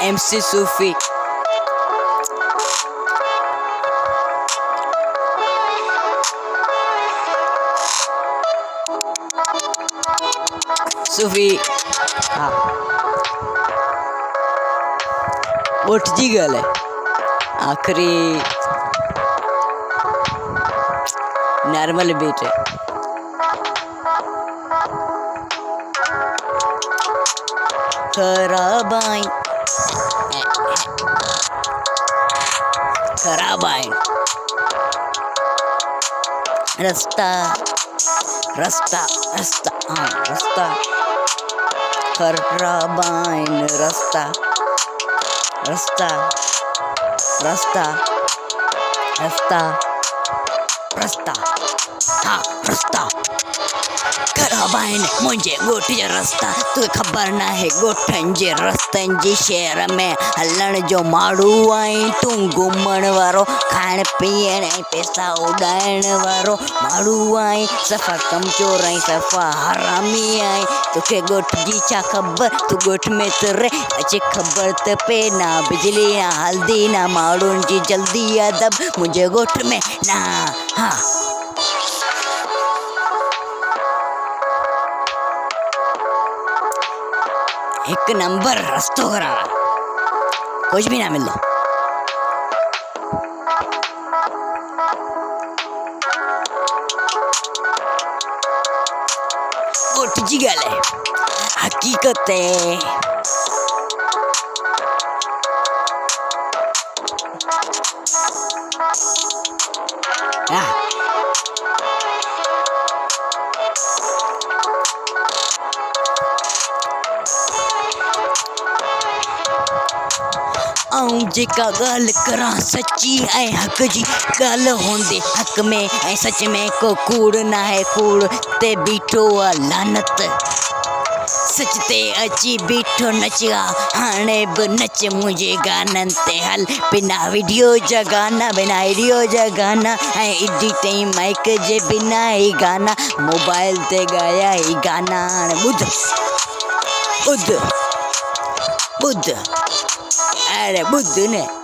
MC Sufi. Sufi. हाँ उठ जी गल है आखिरी नॉर्मल बीट है। खराबाई खराबाई रास्ता रास्ता रास्ता हाँ रास्ता खराबाइन रास्ता रास्ता रास्ता रास्ता रास्ता हाँ रास्ता खराबाइन मुझे गोठिया रास्ता तुझे खबर ना है गोठन जे रस्तन जे शहर में हलन जो माड़ू आई तू घुमण वारो खाइण पीअण ऐं पैसा उड़ाइण वारो माड़ू आई सफ़ा कमचोर ऐं सफ़ा हरामी आई तोखे गोठ जी छा ख़बर तू गोठ में त रहे अचे ख़बर त पे ना बिजली ना हल्दी ना माण्हुनि जी जल्दी अदब मुंहिंजे गोठ में ना हाँ एक नंबर रस्तो खराब कुछ भी ना मिलो गोठ जी गल है हकीकत है आऊं जेका ॻाल्हि करां सची ऐं हक़ जी ॻाल्हि हूंदे हक़ में ऐं सच में को कूड़ न आहे कूड़ ते बीठो आहे लानत सच ते अची बीठो नचिया हाणे बि नच मुंहिंजे गाननि ते हल बिना वीडियो जा गाना बिना एडियो जा गाना ऐं एडिटिंग माइक जे बिना ई गाना मोबाइल ते ॻाया ई गाना हाणे ॿुध ॿुध ॿुध अरे ॿुध न